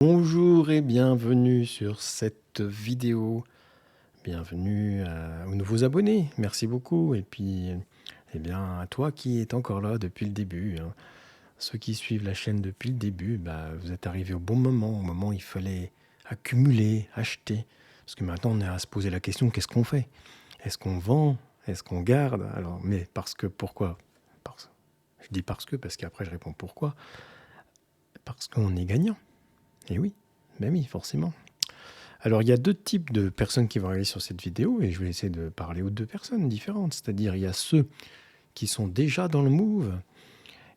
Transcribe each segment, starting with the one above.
Bonjour et bienvenue sur cette vidéo. Bienvenue aux nouveaux abonnés. Merci beaucoup. Et puis, eh bien, à toi qui est encore là depuis le début, hein. Ceux qui suivent la chaîne depuis le début, vous êtes arrivés au moment où il fallait accumuler, acheter. Parce que maintenant, on est à se poser la question, qu'est-ce qu'on fait? Est-ce qu'on vend? Est-ce qu'on garde? Alors, mais pourquoi? Je dis parce qu'après, je réponds pourquoi. Parce qu'on est gagnant. Et oui, ben oui, forcément. Alors, il y a deux types de personnes qui vont arriver sur cette vidéo et je vais essayer de parler aux deux personnes différentes. C'est-à-dire, il y a ceux qui sont déjà dans le move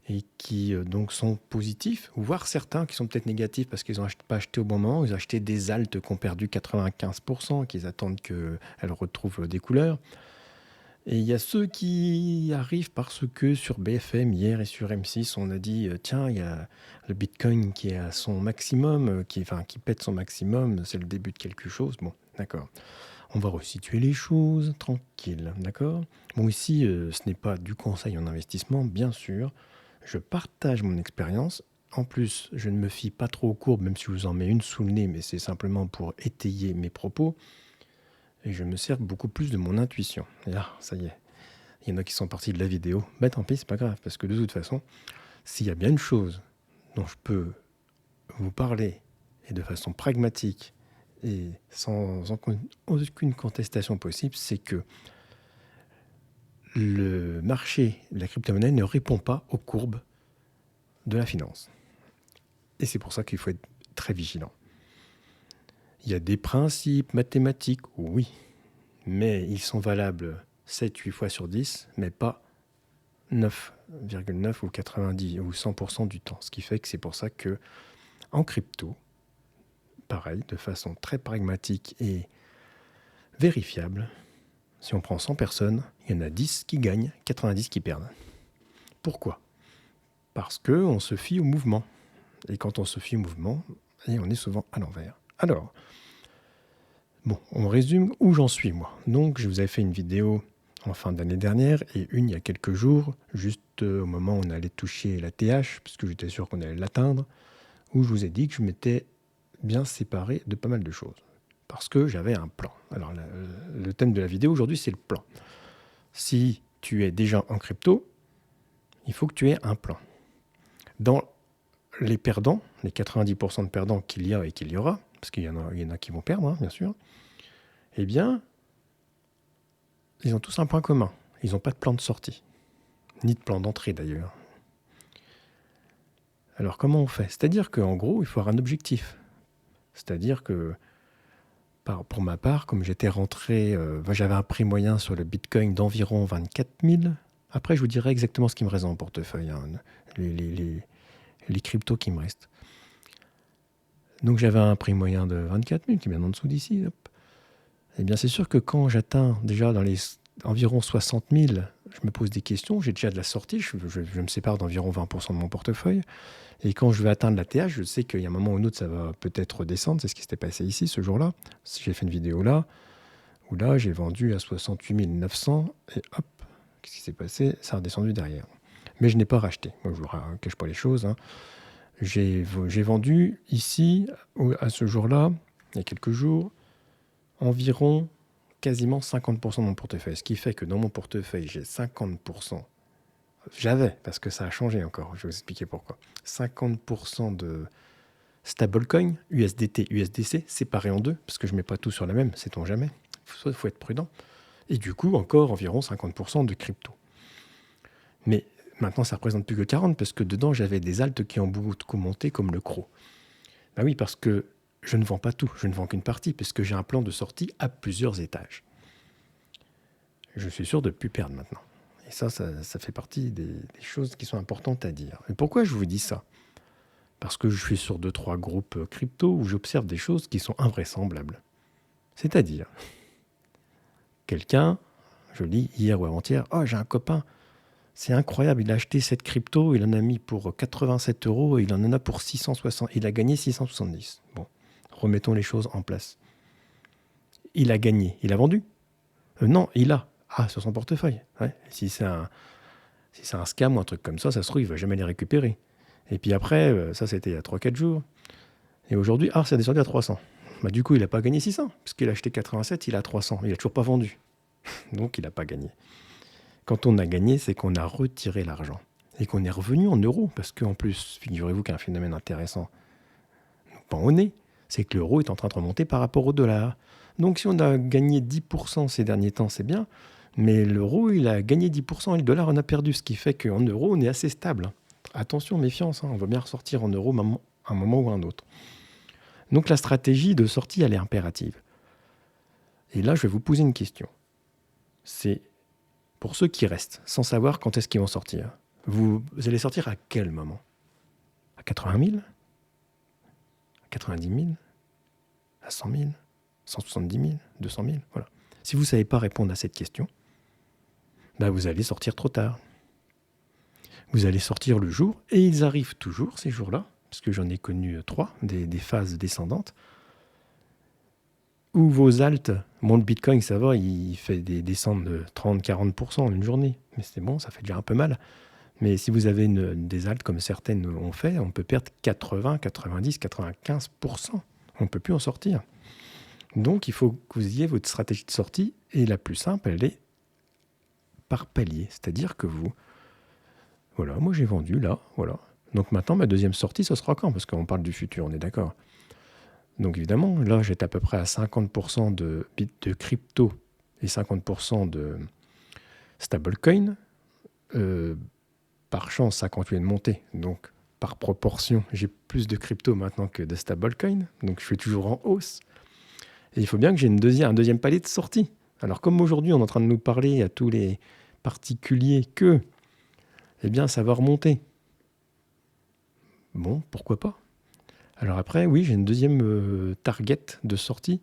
et qui donc sont positifs, voire certains qui sont peut-être négatifs parce qu'ils n'ont pas acheté au bon moment, ils ont acheté des altes qui ont perdu 95%, qu'ils attendent qu'elles retrouvent des couleurs. Et il y a ceux qui arrivent parce que sur BFM hier et sur M6, on a dit tiens, il y a le Bitcoin qui est à son maximum, qui pète son maximum, c'est le début de quelque chose. Bon, d'accord. On va resituer les choses tranquille, d'accord? Bon, ici, ce n'est pas du conseil en investissement, bien sûr. Je partage mon expérience. En plus, je ne me fie pas trop aux courbes, même si je vous en mets une sous le nez, mais c'est simplement pour étayer mes propos. Et je me sers beaucoup plus de mon intuition. Et là, ça y est, il y en a qui sont partis de la vidéo. Tant pis, c'est pas grave, parce que de toute façon, s'il y a bien une chose dont je peux vous parler, et de façon pragmatique, et sans aucune contestation possible, c'est que le marché de la crypto-monnaie ne répond pas aux courbes de la finance. Et c'est pour ça qu'il faut être très vigilant. Il y a des principes mathématiques, oui, mais ils sont valables 7-8 fois sur 10, mais pas 9,9 ou 90 ou 100% du temps. Ce qui fait que c'est pour ça que en crypto, pareil, de façon très pragmatique et vérifiable, si on prend 100 personnes, il y en a 10 qui gagnent, 90 qui perdent. Pourquoi? Parce qu'on se fie au mouvement. Et quand on se fie au mouvement, on est souvent à l'envers. Alors, bon, on résume où j'en suis, moi. Donc, je vous avais fait une vidéo en fin d'année dernière et une il y a quelques jours, juste au moment où on allait toucher la TH, puisque j'étais sûr qu'on allait l'atteindre, où je vous ai dit que je m'étais bien séparé de pas mal de choses. Parce que j'avais un plan. Alors, le thème de la vidéo aujourd'hui, c'est le plan. Si tu es déjà en crypto, il faut que tu aies un plan. Dans les perdants, les 90% de perdants qu'il y a et qu'il y aura, parce qu'il y en a qui vont perdre, hein, bien sûr, eh bien, ils ont tous un point commun. Ils n'ont pas de plan de sortie, ni de plan d'entrée d'ailleurs. Alors comment on fait? C'est-à-dire qu'en gros, il faut avoir un objectif. C'est-à-dire que, pour ma part, comme j'étais rentré, j'avais un prix moyen sur le Bitcoin d'environ 24 000. Après, je vous dirai exactement ce qui me reste dans mon portefeuille, hein, les cryptos qui me restent. Donc j'avais un prix moyen de 24 000, qui est bien en dessous d'ici. Eh bien, c'est sûr que quand j'atteins déjà dans les environ 60 000, je me pose des questions. J'ai déjà de la sortie, je me sépare d'environ 20% de mon portefeuille. Et quand je vais atteindre la TH, je sais qu'il y a un moment ou un autre, ça va peut-être descendre. C'est ce qui s'était passé ici, ce jour-là. J'ai fait une vidéo là, où là, j'ai vendu à 68 900. Et hop, qu'est-ce qui s'est passé? Ça a redescendu derrière. Mais je n'ai pas racheté. Moi, je ne vous cache pas les choses, hein. J'ai vendu ici, à ce jour-là, il y a quelques jours, environ quasiment 50% de mon portefeuille. Ce qui fait que dans mon portefeuille, j'ai 50%. J'avais, parce que ça a changé encore, je vais vous expliquer pourquoi. 50% de stablecoin, USDT, USDC, séparés en deux, parce que je ne mets pas tout sur la même, sait-on jamais. Il faut être prudent. Et du coup, encore environ 50% de crypto. Mais maintenant, ça représente plus que 40, parce que dedans, j'avais des altes qui ont beaucoup monté, comme le CRO. Ben oui, parce que je ne vends pas tout, je ne vends qu'une partie, parce que j'ai un plan de sortie à plusieurs étages. Je suis sûr de ne plus perdre maintenant. Et ça fait partie des choses qui sont importantes à dire. Et pourquoi je vous dis ça? Parce que je suis sur 2-3 groupes crypto où j'observe des choses qui sont invraisemblables. C'est-à-dire, quelqu'un, je lis hier ou avant-hier, « Oh, j'ai un copain, c'est incroyable, il a acheté cette crypto, il en a mis pour 87 € et il en a pour 660, il a gagné 670. » Bon, remettons les choses en place. Il a gagné, il a vendu? Non, il a. Ah, sur son portefeuille. Ouais. Si c'est un scam ou un truc comme ça se trouve, il ne va jamais les récupérer. Et puis après, ça c'était il y a 3-4 jours, Et aujourd'hui, c'est descendu à 300. Bah, du coup, il n'a pas gagné 600, parce qu'il a acheté 87, il a 300. Il n'a toujours pas vendu. Donc, il n'a pas gagné. Quand on a gagné, c'est qu'on a retiré l'argent et qu'on est revenu en euros. Parce qu'en plus, figurez-vous qu'il y a un phénomène intéressant, pas au nez, c'est que l'euro est en train de remonter par rapport au dollar. Donc, si on a gagné 10% ces derniers temps, c'est bien. Mais l'euro, il a gagné 10% et le dollar en a perdu. Ce qui fait qu'en euros, on est assez stable. Attention, méfiance, on va bien ressortir en euros à un moment ou à un autre. Donc, la stratégie de sortie, elle est impérative. Et là, je vais vous poser une question. C'est pour ceux qui restent, sans savoir quand est-ce qu'ils vont sortir. Vous allez sortir à quel moment? À 80 000? À 90 000? À 100 000? 170 000? 200 000? Voilà. Si vous ne savez pas répondre à cette question, vous allez sortir trop tard. Vous allez sortir le jour, et ils arrivent toujours ces jours-là, parce que j'en ai connu 3, des phases descendantes, où vos altes, le Bitcoin, ça va, il fait des descentes de 30-40% en une journée. Mais c'est bon, ça fait déjà un peu mal. Mais si vous avez des altes comme certaines ont fait, on peut perdre 80, 90, 95%. On ne peut plus en sortir. Donc, il faut que vous ayez votre stratégie de sortie. Et la plus simple, elle est par palier. C'est-à-dire que voilà, moi j'ai vendu là, voilà. Donc maintenant, ma deuxième sortie, ce sera quand? Parce qu'on parle du futur, on est d'accord. Donc évidemment, là, j'étais à peu près à 50% de crypto et 50% de stablecoin. Par chance, ça a continué de monter. Donc, par proportion, j'ai plus de crypto maintenant que de stablecoin. Donc, je suis toujours en hausse. Et il faut bien que j'ai un deuxième palier de sortie. Alors, comme aujourd'hui, on est en train de nous parler à tous les particuliers que, ça va remonter. Bon, pourquoi pas? Alors après, oui, j'ai une deuxième target de sortie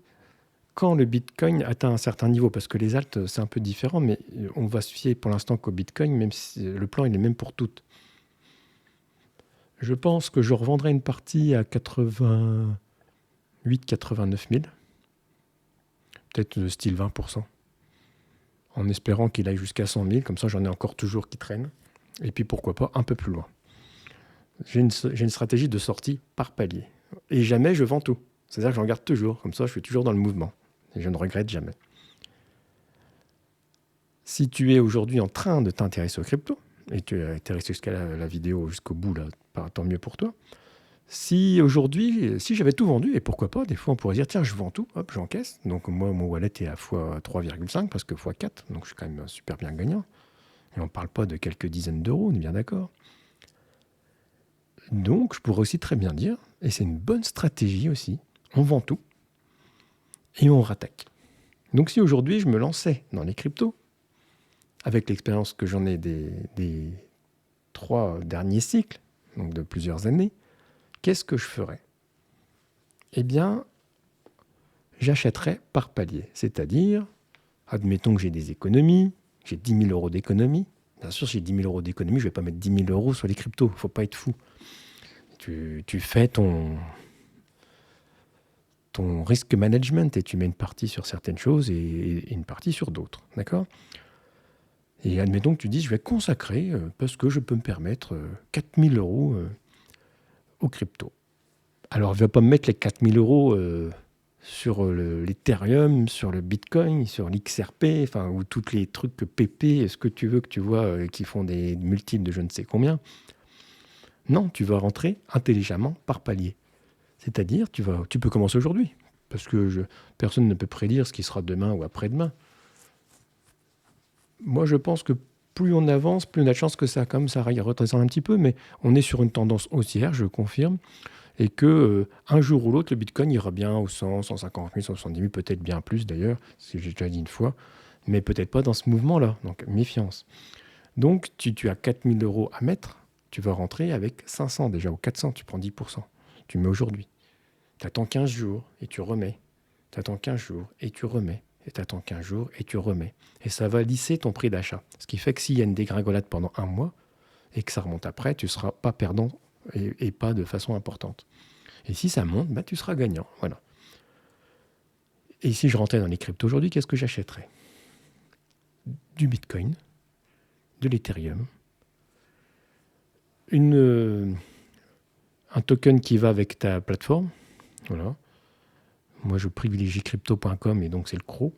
quand le Bitcoin atteint un certain niveau. Parce que les altes, c'est un peu différent, mais on va se fier pour l'instant qu'au Bitcoin, même si le plan, il est même pour toutes. Je pense que je revendrai une partie à 88-89 000. Peut-être de style 20%. En espérant qu'il aille jusqu'à 100 000. Comme ça, j'en ai encore toujours qui traînent. Et puis, pourquoi pas, un peu plus loin. J'ai une stratégie de sortie par palier. Et jamais je vends tout. C'est-à-dire que j'en garde toujours. Comme ça, je suis toujours dans le mouvement. Et je ne regrette jamais. Si tu es aujourd'hui en train de t'intéresser aux cryptos, et tu es resté jusqu'à la vidéo jusqu'au bout, là, tant mieux pour toi. Si aujourd'hui, si j'avais tout vendu, et pourquoi pas, des fois on pourrait dire, tiens, je vends tout, hop, j'encaisse. Donc moi, mon wallet est à fois 3,5 parce que fois 4, donc je suis quand même super bien gagnant. Et on ne parle pas de quelques dizaines d'euros, on est bien d'accord. Donc je pourrais aussi très bien dire, et c'est une bonne stratégie aussi, on vend tout et on rattaque. Donc si aujourd'hui je me lançais dans les cryptos, avec l'expérience que j'en ai des 3 derniers cycles, donc de plusieurs années, qu'est-ce que je ferais? Eh bien, j'achèterais par palier. C'est-à-dire, admettons que j'ai des économies, j'ai 10 000 euros d'économie. Bien sûr, si j'ai 10 000 euros d'économie, je ne vais pas mettre 10 000 euros sur les cryptos. Il ne faut pas être fou. Tu fais ton risque management et tu mets une partie sur certaines choses et une partie sur d'autres. D'accord? Et admettons que tu dis, je vais consacrer, parce que je peux me permettre 4 000 euros aux cryptos. Alors, je ne vais pas me mettre les 4 000 euros sur l'Ethereum, sur le Bitcoin, sur l'XRP, ou tous les trucs PP, ce que tu veux que tu vois, qui font des multiples de je ne sais combien. Non, tu vas rentrer intelligemment par palier. C'est-à-dire, tu peux commencer aujourd'hui, parce que personne ne peut prédire ce qui sera demain ou après-demain. Moi, je pense que plus on avance, plus on a de chances que ça redescende un petit peu, mais on est sur une tendance haussière, je confirme. Et que un jour ou l'autre, le Bitcoin ira bien aux 100, 150 000, 170 000, peut-être bien plus d'ailleurs, si j'ai déjà dit une fois, mais peut-être pas dans ce mouvement-là, donc méfiance. Donc tu as 4 000 euros à mettre, tu vas rentrer avec 500 déjà, ou 400, tu prends 10%, tu mets aujourd'hui. Tu attends 15 jours et tu remets, tu attends 15 jours et tu remets, et tu attends 15 jours et tu remets. Et ça va lisser ton prix d'achat. Ce qui fait que s'il y a une dégringolade pendant un mois et que ça remonte après, tu ne seras pas perdant et pas de façon importante. Et si ça monte, tu seras gagnant. Voilà. Et si je rentrais dans les cryptos aujourd'hui, qu'est-ce que j'achèterais? Du Bitcoin, de l'Ethereum, un token qui va avec ta plateforme, Voilà. Moi, je privilégie crypto.com et donc c'est le CRO.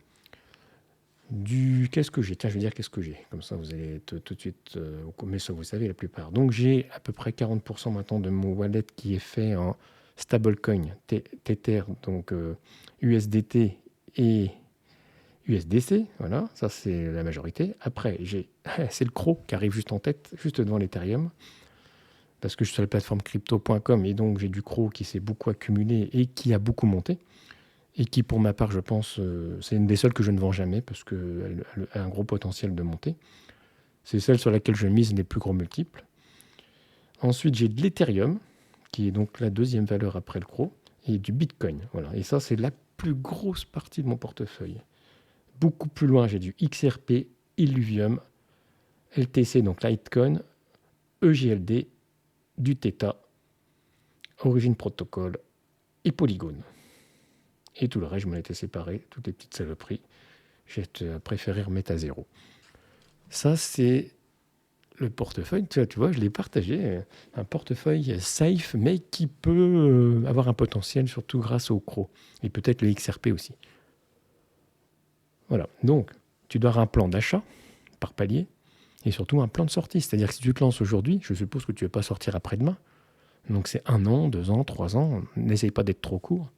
Qu'est-ce que j'ai? Tiens, je vais dire qu'est-ce que j'ai. Comme ça, vous allez être tout de suite... mais ça, vous savez la plupart. Donc, j'ai à peu près 40% maintenant de mon wallet qui est fait en stablecoin, Tether, donc USDT et USDC. Voilà, ça c'est la majorité. Après, c'est le CRO qui arrive juste en tête, juste devant l'Ethereum. Parce que je suis sur la plateforme crypto.com et donc j'ai du CRO qui s'est beaucoup accumulé et qui a beaucoup monté. Et qui, pour ma part, je pense, c'est une des seules que je ne vends jamais parce qu'elle a un gros potentiel de montée. C'est celle sur laquelle je mise les plus gros multiples. Ensuite, j'ai de l'Ethereum, qui est donc la deuxième valeur après le CRO, et du Bitcoin. Voilà. Et ça, c'est la plus grosse partie de mon portefeuille. Beaucoup plus loin, j'ai du XRP, Illuvium, LTC, donc Litecoin, EGLD, du Theta, Origin Protocol et Polygon. Et tout le reste, je m'en étais séparé, toutes les petites saloperies. J'ai préféré remettre à zéro. Ça, c'est le portefeuille. Tu vois, je l'ai partagé. Un portefeuille safe, mais qui peut avoir un potentiel, surtout grâce au CRO. Et peut-être le XRP aussi. Voilà. Donc, tu dois avoir un plan d'achat par palier et surtout un plan de sortie. C'est-à-dire que si tu te lances aujourd'hui, je suppose que tu ne veux pas sortir après-demain. Donc, c'est 1 an, 2 ans, 3 ans. N'essaye pas d'être trop court.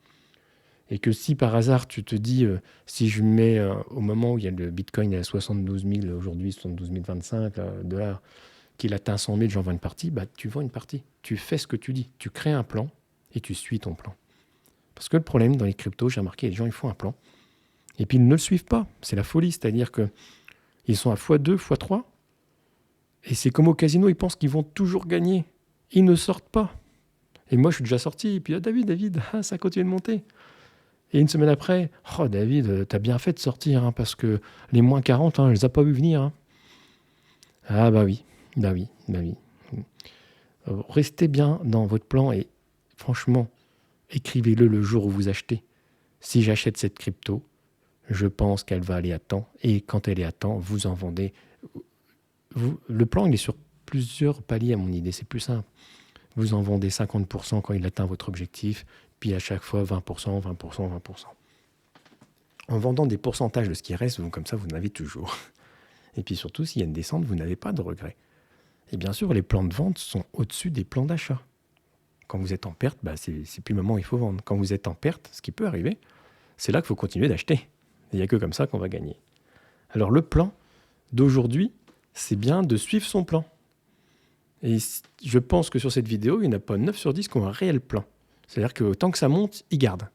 Et que si par hasard tu te dis, si je mets au moment où il y a le Bitcoin à 72 000 aujourd'hui, 72 025 $, qu'il atteint 100 000, j'en vends une partie, bah, tu vends une partie. Tu fais ce que tu dis. Tu crées un plan et tu suis ton plan. Parce que le problème dans les cryptos, j'ai remarqué, les gens ils font un plan et puis ils ne le suivent pas. C'est la folie. C'est-à-dire qu'ils sont à x2, x3 et c'est comme au casino, ils pensent qu'ils vont toujours gagner. Ils ne sortent pas. Et moi, je suis déjà sorti. Et puis, David, ça continue de monter. Et une semaine après, oh David, t'as bien fait de sortir, hein, parce que les moins 40, je les ai pas vu venir. Hein. Ah bah oui. Restez bien dans votre plan et franchement, écrivez-le le jour où vous achetez. Si j'achète cette crypto, je pense qu'elle va aller à temps. Et quand elle est à temps, vous en vendez. Le plan, il est sur plusieurs paliers à mon idée. C'est plus simple. Vous en vendez 50% quand il atteint votre objectif, puis à chaque fois 20%, 20%, 20%. En vendant des pourcentages de ce qui reste, comme ça, vous en avez toujours. Et puis surtout, s'il y a une descente, vous n'avez pas de regret. Et bien sûr, les plans de vente sont au-dessus des plans d'achat. Quand vous êtes en perte, c'est plus le moment où il faut vendre. Quand vous êtes en perte, ce qui peut arriver, c'est là qu'il faut continuer d'acheter. Il n'y a que comme ça qu'on va gagner. Alors le plan d'aujourd'hui, c'est bien de suivre son plan. Et je pense que sur cette vidéo, il n'y en a pas 9 sur 10 qui ont un réel plan. C'est-à-dire que tant que ça monte, ils gardent.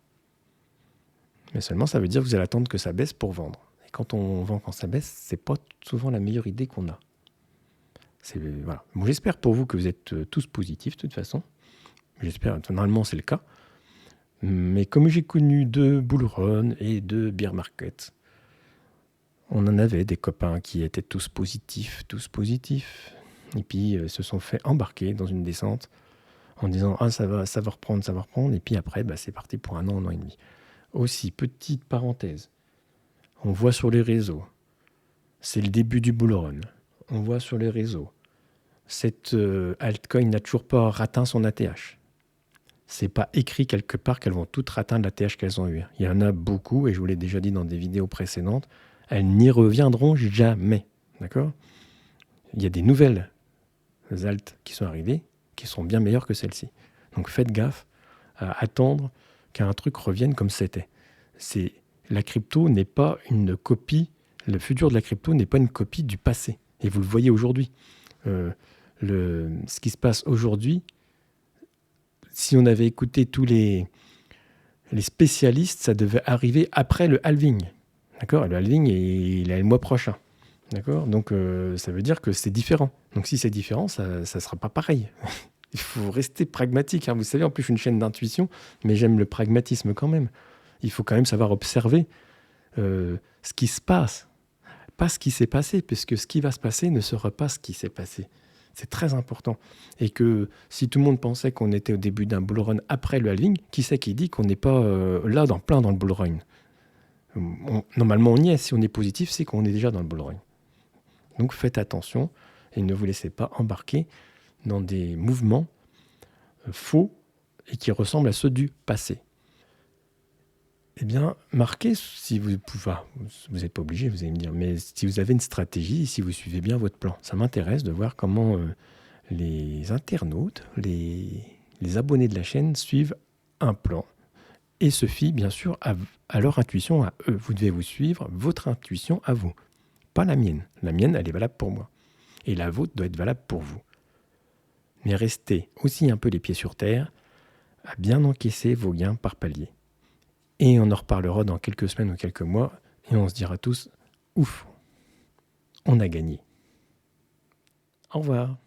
Mais seulement, ça veut dire que vous allez attendre que ça baisse pour vendre. Et quand on vend quand ça baisse, c'est pas souvent la meilleure idée qu'on a. Voilà. Bon, j'espère pour vous que vous êtes tous positifs de toute façon. J'espère, normalement c'est le cas. Mais comme j'ai connu de bull run et de bear market, on en avait des copains qui étaient tous positifs. Et puis se sont fait embarquer dans une descente en disant ça va reprendre. Et puis après, c'est parti pour 1 an, 1 an et demi. Aussi, petite parenthèse, on voit sur les réseaux, c'est le début du bull run. On voit sur les réseaux, cette altcoin n'a toujours pas atteint son ATH. C'est pas écrit quelque part qu'elles vont toutes atteindre l'ATH qu'elles ont eu. Il y en a beaucoup, et je vous l'ai déjà dit dans des vidéos précédentes, elles n'y reviendront jamais. D'accord ? Il y a des nouvelles alt qui sont arrivées, qui sont bien meilleures que celles-ci. Donc faites gaffe à attendre qu'un truc revienne comme c'était. La crypto n'est pas une copie, le futur de la crypto n'est pas une copie du passé. Et vous le voyez aujourd'hui. Ce qui se passe aujourd'hui, si on avait écouté tous les spécialistes, ça devait arriver après le halving. D'accord ? Le halving, il est le mois prochain. D'accord ? Donc, ça veut dire que c'est différent. Donc, si c'est différent, ça ne sera pas pareil. Il faut rester pragmatique. Hein. Vous savez, en plus, je suis une chaîne d'intuition, mais j'aime le pragmatisme quand même. Il faut quand même savoir observer ce qui se passe. Pas ce qui s'est passé, puisque ce qui va se passer ne sera pas ce qui s'est passé. C'est très important. Et que si tout le monde pensait qu'on était au début d'un bull run après le halving, qui c'est qui dit qu'on n'est pas là dans le bull run ? Normalement, on y est. Si on est positif, c'est qu'on est déjà dans le bull run. Donc faites attention et ne vous laissez pas embarquer dans des mouvements faux et qui ressemblent à ceux du passé. Eh bien, marquez si vous pouvez, enfin, vous n'êtes pas obligé, vous allez me dire, mais si vous avez une stratégie, si vous suivez bien votre plan. Ça m'intéresse de voir comment les internautes, les abonnés de la chaîne suivent un plan et se fient bien sûr à leur intuition à eux. Vous devez vous suivre votre intuition à vous, pas la mienne. La mienne, elle est valable pour moi. Et la vôtre doit être valable pour vous. Mais restez aussi un peu les pieds sur terre, à bien encaisser vos gains par palier. Et on en reparlera dans quelques semaines ou quelques mois, et on se dira tous, ouf, on a gagné. Au revoir.